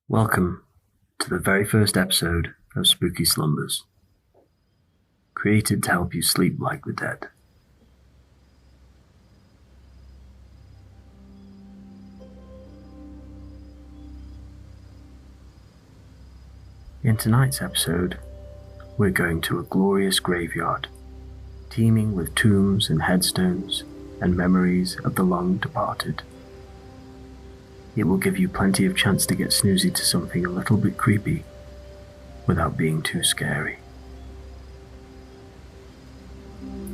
Welcome to the very first episode of Spooky Slumbers, created to help you sleep like the dead. In tonight's episode, we're going to a glorious graveyard, teeming with tombs and headstones and memories of the long departed. It will give you plenty of chance to get snoozy to something a little bit creepy without being too scary.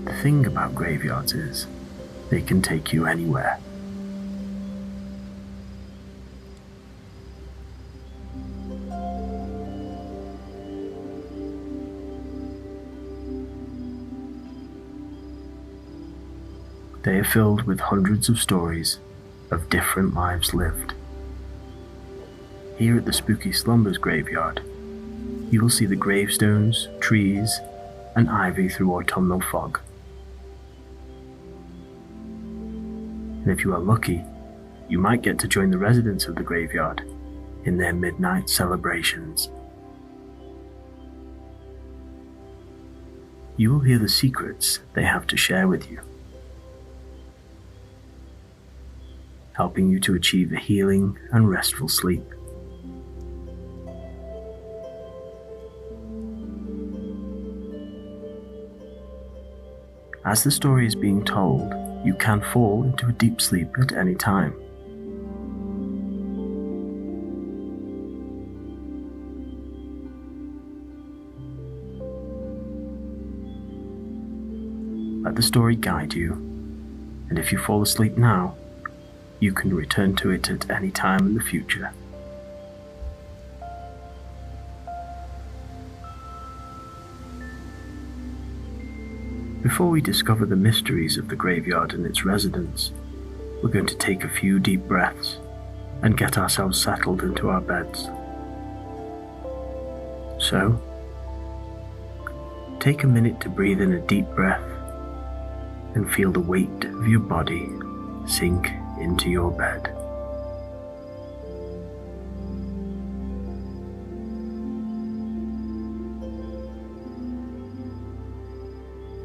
The thing about graveyards is they can take you anywhere. They are filled with hundreds of stories of different lives lived. Here at the Spooky Slumbers graveyard, you will see the gravestones, trees, and ivy through autumnal fog. And if you are lucky, you might get to join the residents of the graveyard in their midnight celebrations. You will hear the secrets they have to share with you, helping you to achieve a healing and restful sleep. As the story is being told, you can fall into a deep sleep at any time. Let the story guide you, and if you fall asleep now, you can return to it at any time in the future. Before we discover the mysteries of the graveyard and its residents, we're going to take a few deep breaths and get ourselves settled into our beds. So, take a minute to breathe in a deep breath and feel the weight of your body sink into your bed.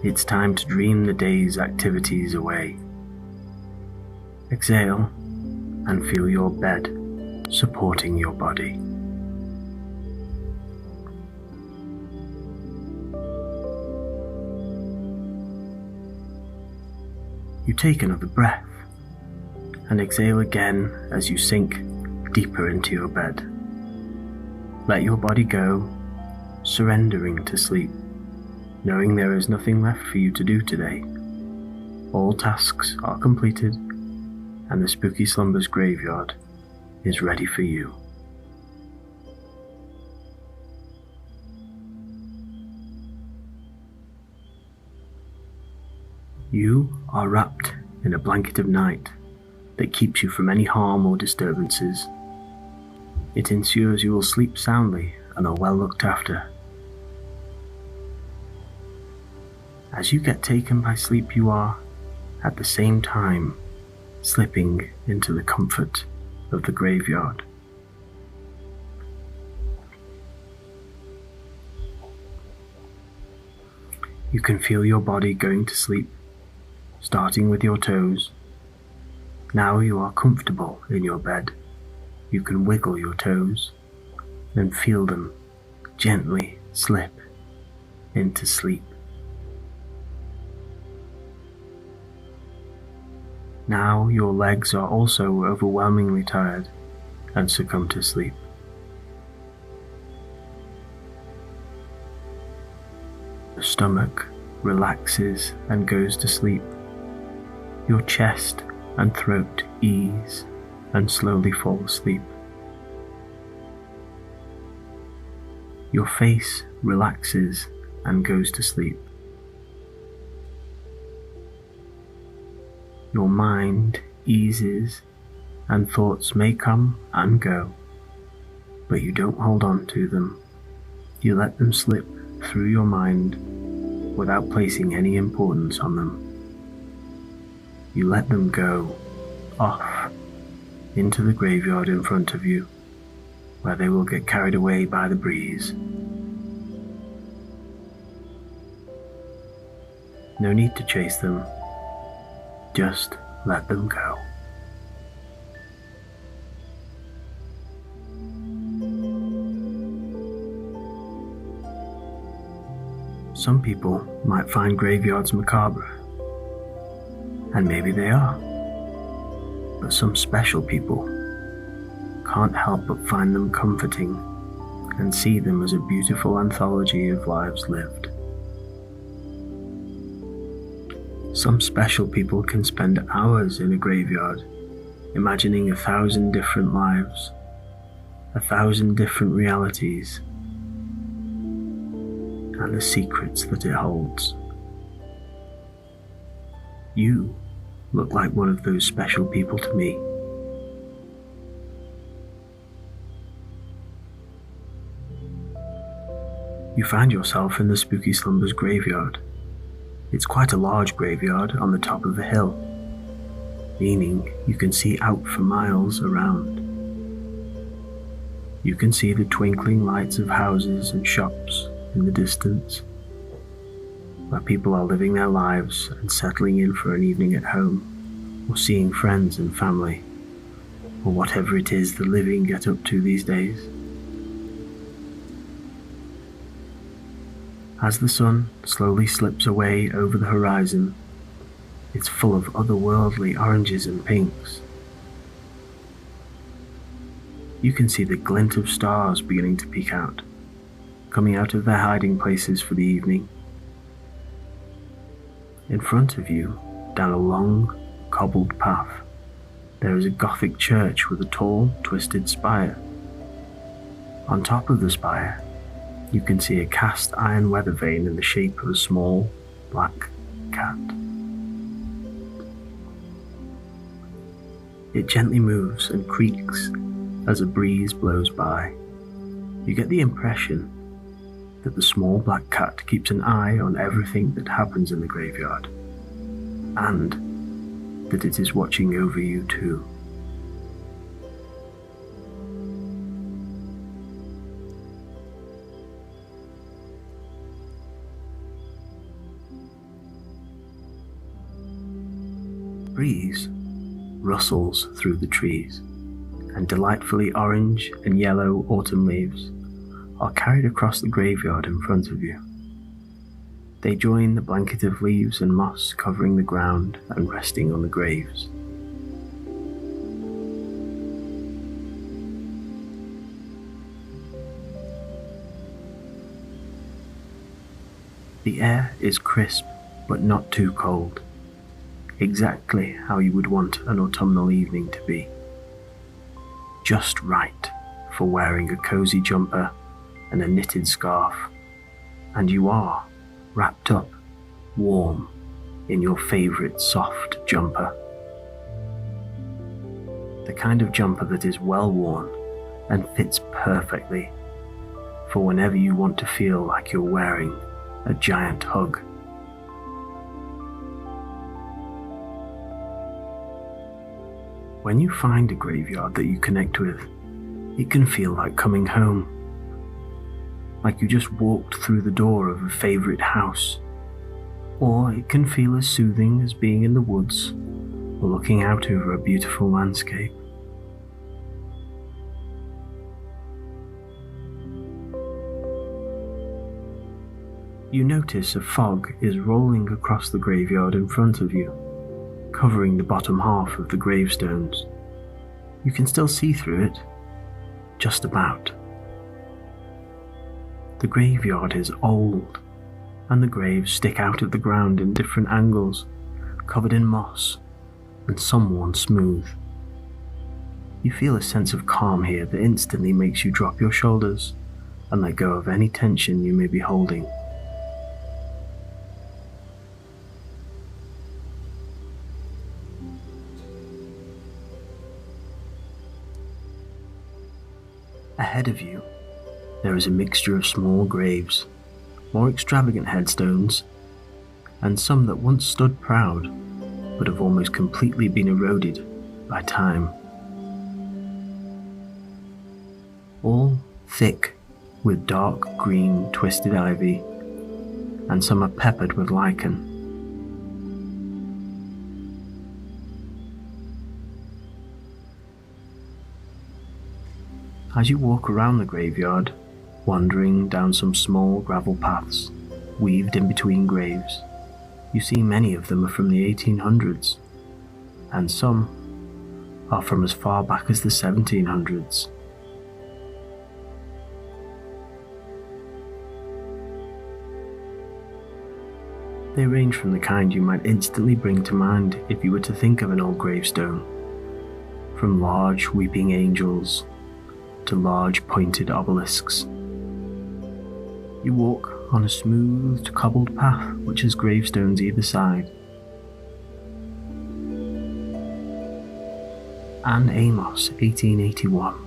It's time to dream the day's activities away. Exhale and feel your bed supporting your body. You take another breath and exhale again as you sink deeper into your bed. Let your body go, surrendering to sleep, knowing there is nothing left for you to do today. All tasks are completed, and the Spooky Slumbers graveyard is ready for you. You are wrapped in a blanket of night that keeps you from any harm or disturbances. It ensures you will sleep soundly and are well looked after. As you get taken by sleep, you are, at the same time, slipping into the comfort of the graveyard. You can feel your body going to sleep, starting with your toes. Now you are comfortable in your bed. You can wiggle your toes and feel them gently slip into sleep. Now your legs are also overwhelmingly tired and succumb to sleep. The stomach relaxes and goes to sleep. Your chest and throat ease and slowly fall asleep. Your face relaxes and goes to sleep. Your mind eases and thoughts may come and go, but you don't hold on to them. You let them slip through your mind without placing any importance on them. You let them go off into the graveyard in front of you, where they will get carried away by the breeze. No need to chase them, just let them go. Some people might find graveyards macabre, and maybe they are, but some special people can't help but find them comforting and see them as a beautiful anthology of lives lived. Some special people can spend hours in a graveyard imagining 1,000 different lives, 1,000 different realities, and the secrets that it holds. You look like one of those special people to me. You find yourself in the Spooky Slumbers graveyard. It's quite a large graveyard on the top of a hill, meaning you can see out for miles around. You can see the twinkling lights of houses and shops in the distance, where people are living their lives and settling in for an evening at home, or seeing friends and family, or whatever it is the living get up to these days. As the sun slowly slips away over the horizon, it's full of otherworldly oranges and pinks. You can see the glint of stars beginning to peek out, coming out of their hiding places for the evening. In front of you, down a long, cobbled path, there is a Gothic church with a tall, twisted spire. On top of the spire, you can see a cast iron weather vane in the shape of a small, black cat. It gently moves and creaks as a breeze blows by. You get the impression that the small black cat keeps an eye on everything that happens in the graveyard, and that it is watching over you too. Breeze rustles through the trees, and delightfully orange and yellow autumn leaves are carried across the graveyard in front of you. They join the blanket of leaves and moss covering the ground and resting on the graves. The air is crisp but not too cold, exactly how you would want an autumnal evening to be. Just right for wearing a cozy jumper and a knitted scarf, and you are wrapped up, warm, in your favourite soft jumper. The kind of jumper that is well worn and fits perfectly for whenever you want to feel like you're wearing a giant hug. When you find a graveyard that you connect with, it can feel like coming home. Like you just walked through the door of a favourite house, or it can feel as soothing as being in the woods or looking out over a beautiful landscape. You notice a fog is rolling across the graveyard in front of you, covering the bottom half of the gravestones. You can still see through it, just about. The graveyard is old, and the graves stick out of the ground in different angles, covered in moss, and some worn smooth. You feel a sense of calm here that instantly makes you drop your shoulders and let go of any tension you may be holding. Ahead of you, there is a mixture of small graves, more extravagant headstones, and some that once stood proud, but have almost completely been eroded by time. all thick with dark green twisted ivy, and some are peppered with lichen. As you walk around the graveyard, wandering down some small gravel paths weaved in between graves, you see many of them are from the 1800s, and some are from as far back as the 1700s. They range from the kind you might instantly bring to mind if you were to think of an old gravestone, from large weeping angels to large pointed obelisks. You walk on a smoothed cobbled path which has gravestones either side. Anne Amos, 1881.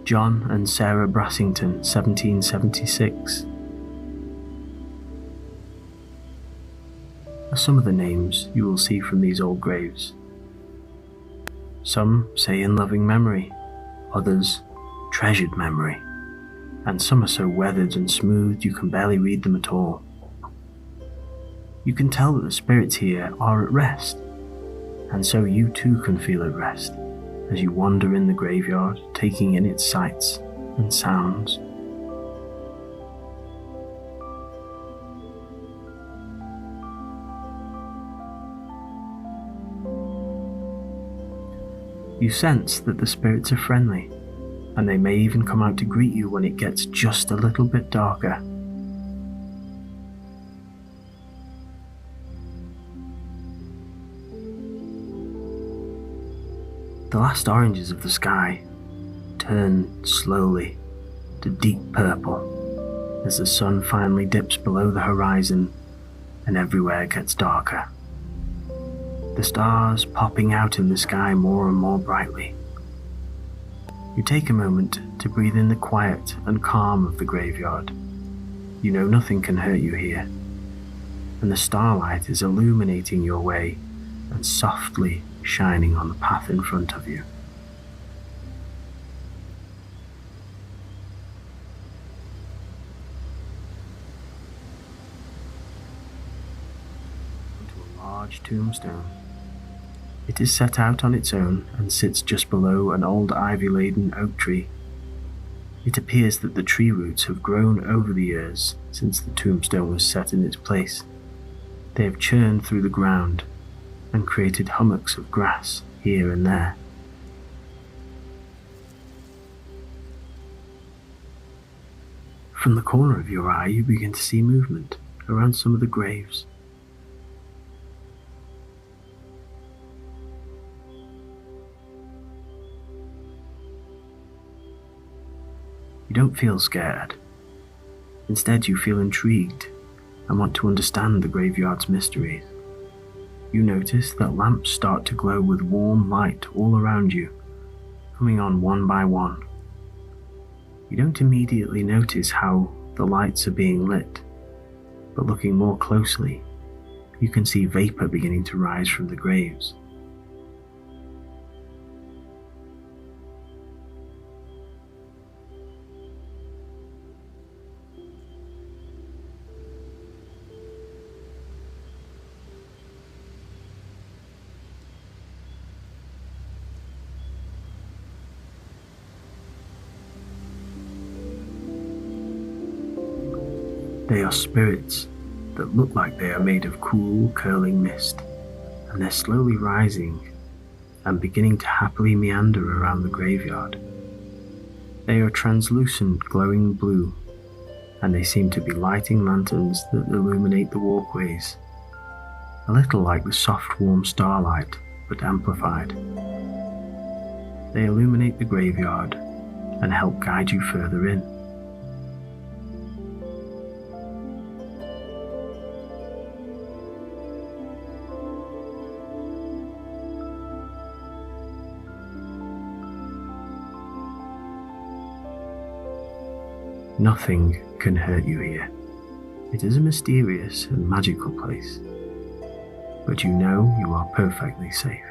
John and Sarah Brassington, 1776. Are some of the names you will see from these old graves. Some say in loving memory, others treasured memory, and some are so weathered and smooth you can barely read them at all. You can tell that the spirits here are at rest, and so you too can feel at rest as you wander in the graveyard, taking in its sights and sounds. You sense that the spirits are friendly, and they may even come out to greet you when it gets just a little bit darker. The last oranges of the sky turn slowly to deep purple as the sun finally dips below the horizon and everywhere gets darker. The stars popping out in the sky more and more brightly. You take a moment to breathe in the quiet and calm of the graveyard. You know nothing can hurt you here, and the starlight is illuminating your way and softly shining on the path in front of you. Onto a large tombstone. It is set out on its own and sits just below an old ivy-laden oak tree. It appears that the tree roots have grown over the years since the tombstone was set in its place. They have churned through the ground and created hummocks of grass here and there. From the corner of your eye, you begin to see movement around some of the graves. You don't feel scared. Instead, you feel intrigued and want to understand the graveyard's mysteries. You notice that lamps start to glow with warm light all around you, coming on one by one. You don't immediately notice how the lights are being lit, but looking more closely, you can see vapor beginning to rise from the graves. They are spirits that look like they are made of cool, curling mist, and they're slowly rising and beginning to happily meander around the graveyard. They are translucent, glowing blue, and they seem to be lighting lanterns that illuminate the walkways, a little like the soft, warm starlight, but amplified. They illuminate the graveyard and help guide you further in. Nothing can hurt you here. It is a mysterious and magical place. but you know you are perfectly safe.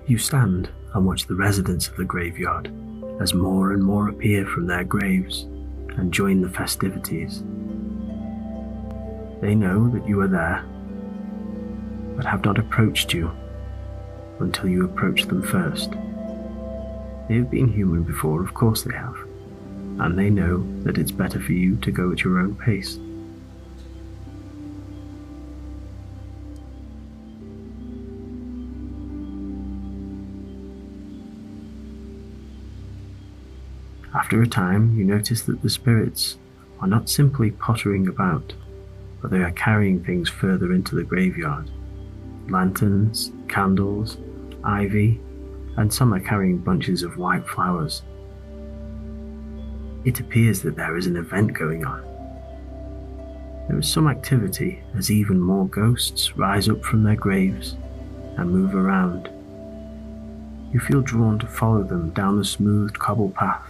You stand and watch the residents of the graveyard as more and more appear from their graves and join the festivities. They know that you are there, but have not approached you until you approach them first. They have been human before, of course they have, and they know that it's better for you to go at your own pace. After a time, you notice that the spirits are not simply pottering about, but they are carrying things further into the graveyard. Lanterns, candles, ivy, and some are carrying bunches of white flowers. It appears that there is an event going on. There is some activity as even more ghosts rise up from their graves and move around. You feel drawn to follow them down the smooth cobble path.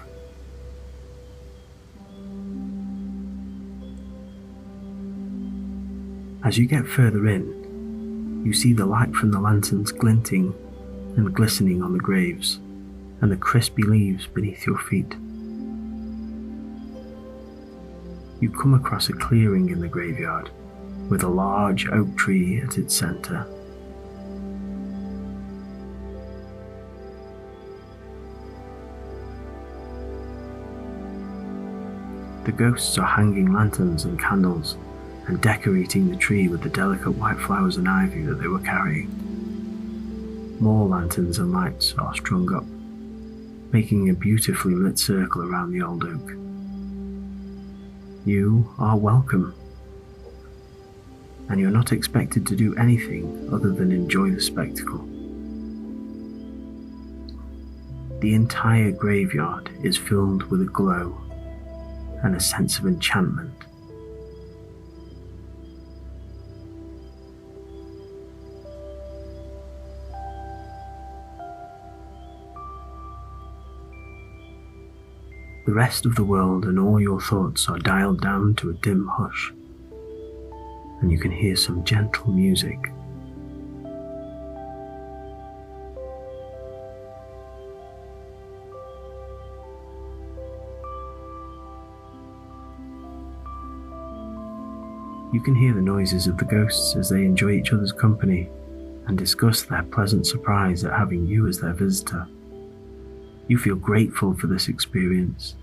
As you get further in, you see the light from the lanterns glinting and glistening on the graves and the crispy leaves beneath your feet. You come across a clearing in the graveyard with a large oak tree at its center. The ghosts are hanging lanterns and candles and decorating the tree with the delicate white flowers and ivy that they were carrying. More lanterns and lights are strung up, making a beautifully lit circle around the old oak. You are welcome, and you're not expected to do anything other than enjoy the spectacle. The entire graveyard is filled with a glow and a sense of enchantment. The rest of the world and all your thoughts are dialed down to a dim hush, and you can hear some gentle music. You can hear the noises of the ghosts as they enjoy each other's company and discuss their pleasant surprise at having you as their visitor. You feel grateful for this experience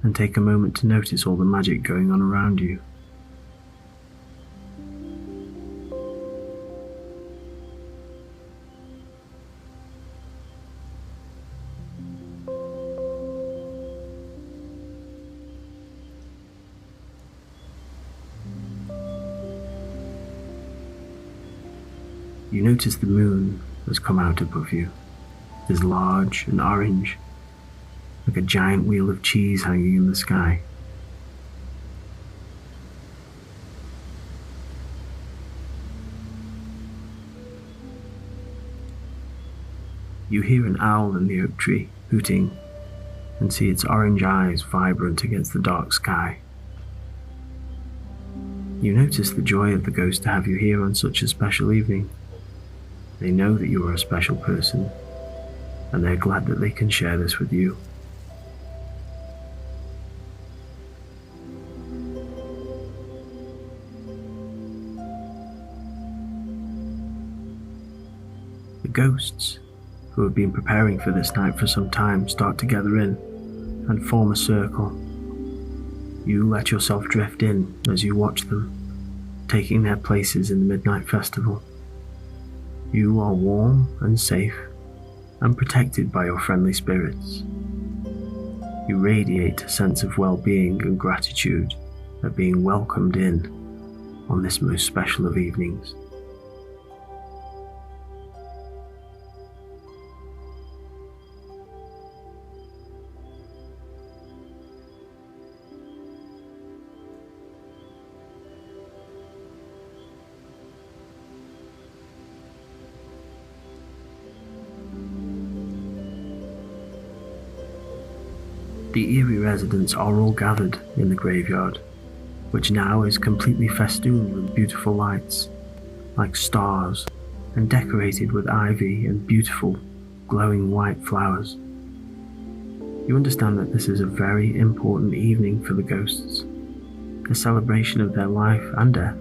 and take a moment to notice all the magic going on around you. You notice the moon has come out above you. It is large and orange, like a giant wheel of cheese hanging in the sky. You hear an owl in the oak tree hooting and see its orange eyes vibrant against the dark sky. You notice the joy of the ghost to have you here on such a special evening. They know that you are a special person, and they're glad that they can share this with you. The ghosts, who have been preparing for this night for some time, start to gather in and form a circle. You let yourself drift in as you watch them, taking their places in the midnight festival. You are warm and safe and protected by your friendly spirits. You radiate a sense of well-being and gratitude at being welcomed in on this most special of evenings. The eerie residents are all gathered in the graveyard, which now is completely festooned with beautiful lights, like stars, and decorated with ivy and beautiful, glowing white flowers. You understand that this is a very important evening for the ghosts, a celebration of their life and death.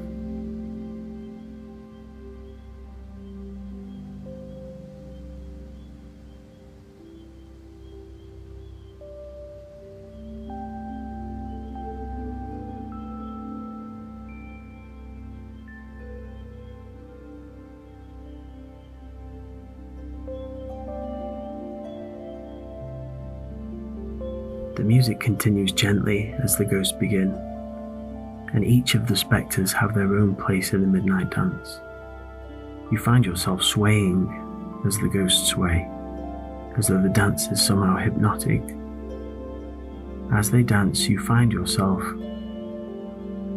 The music continues gently as the ghosts begin, and each of the spectres have their own place in the midnight dance. You find yourself swaying as the ghosts sway, as though the dance is somehow hypnotic. As they dance, you find yourself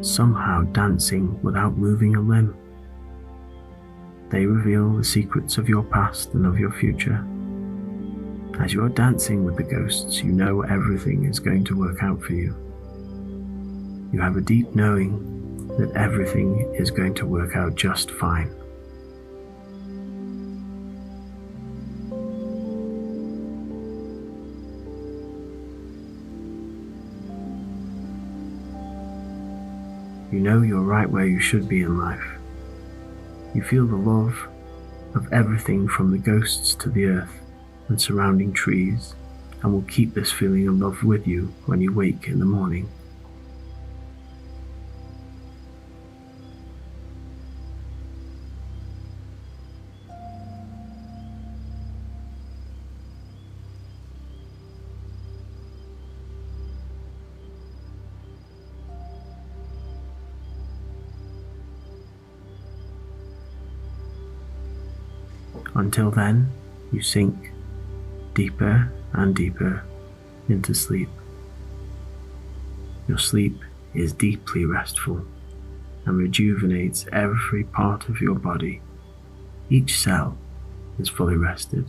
somehow dancing without moving a limb. They reveal the secrets of your past and of your future. As you are dancing with the ghosts, you know everything is going to work out for you. You have a deep knowing that everything is going to work out just fine. You know you're right where you should be in life. You feel the love of everything from the ghosts to the earth and surrounding trees, and will keep this feeling of love with you when you wake in the morning. Until then, you sink deeper and deeper into sleep. Your sleep is deeply restful and rejuvenates every part of your body. Each cell is fully rested.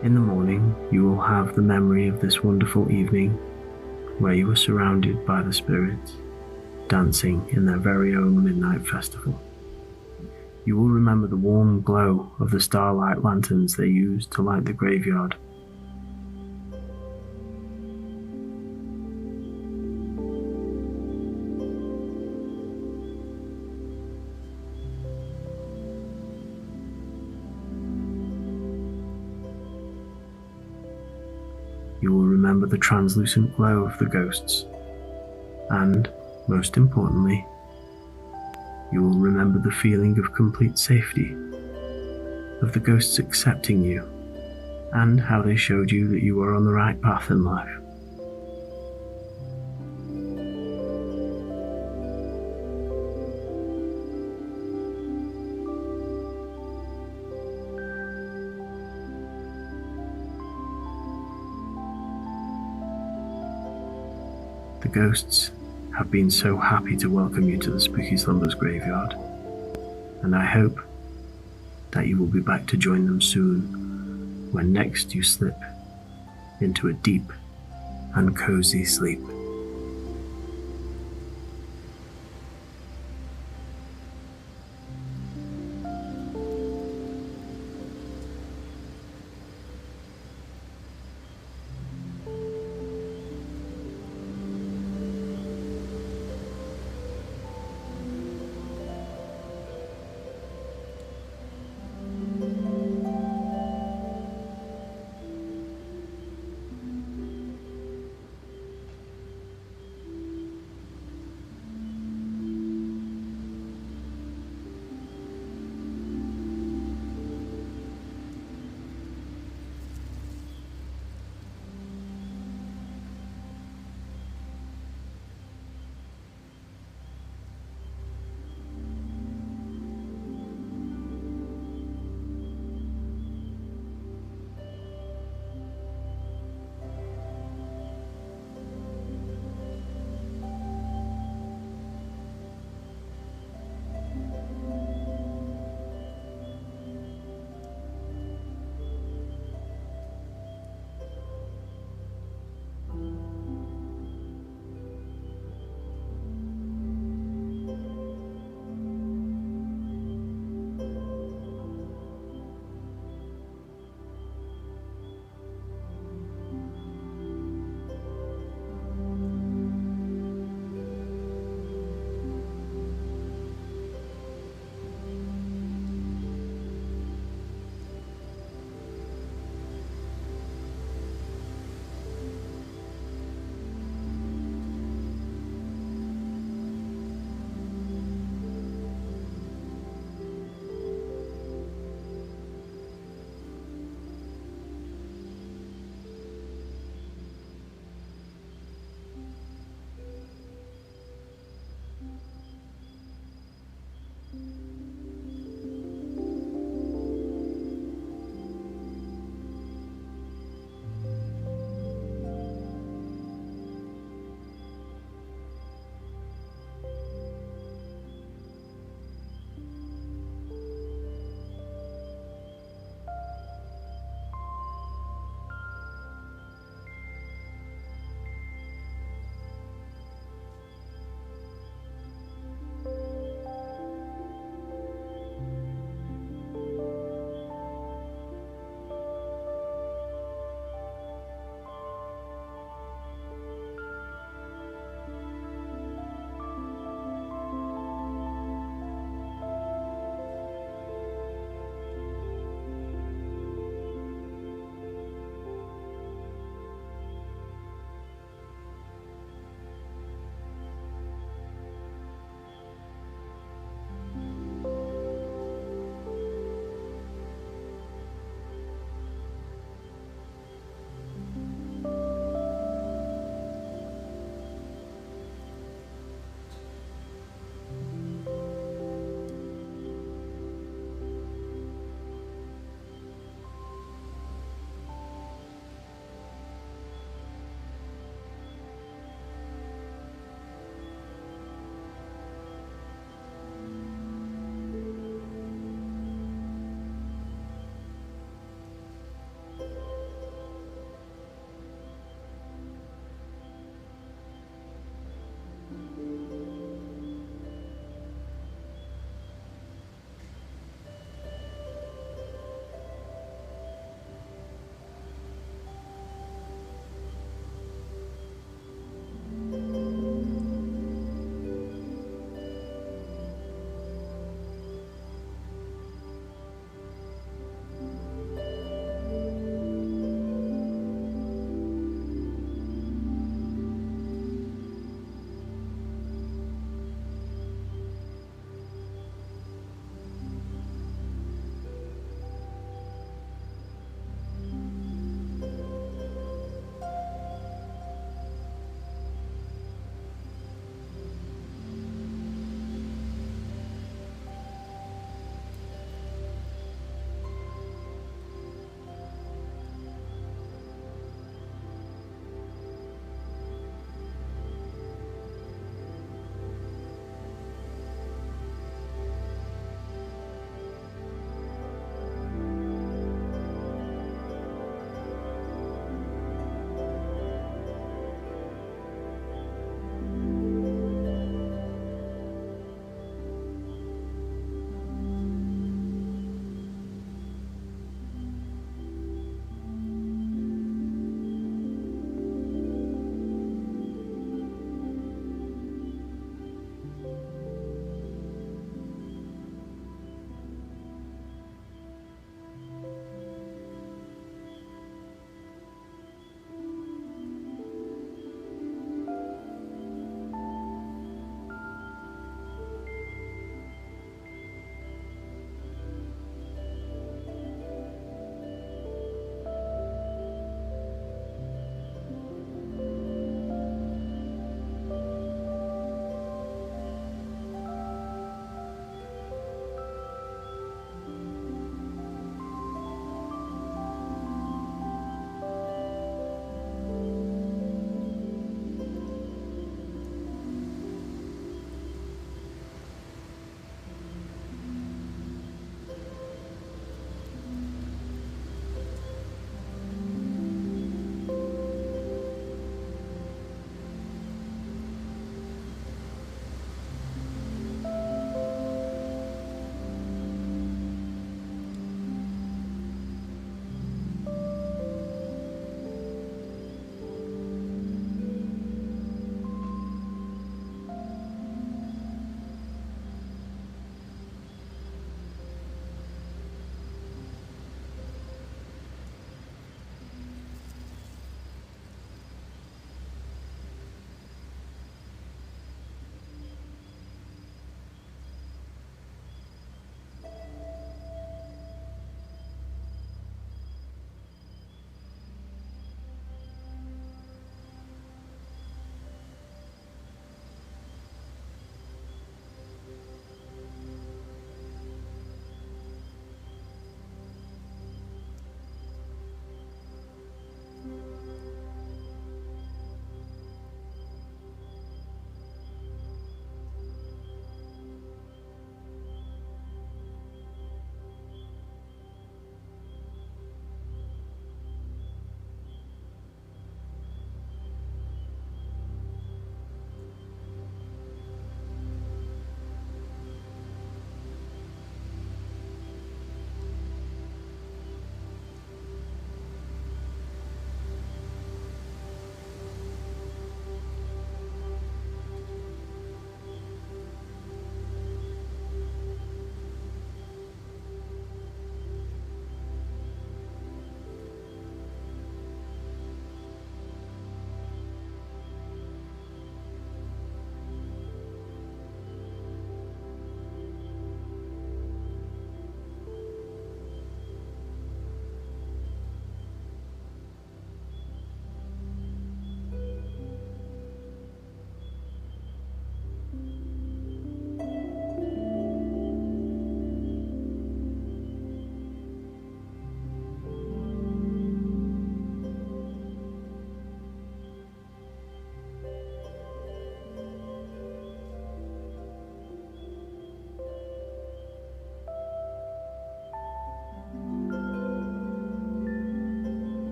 In the morning, you will have the memory of this wonderful evening where you were surrounded by the spirits, dancing in their very own midnight festival. You will remember the warm glow of the starlight lanterns they used to light the graveyard. You will remember the translucent glow of the ghosts, and, most importantly, you will remember the feeling of complete safety, of the ghosts accepting you, and how they showed you that you were on the right path in life. The ghosts have been so happy to welcome you to the Spooky Slumbers graveyard, and I hope that you will be back to join them soon when next you slip into a deep and cozy sleep.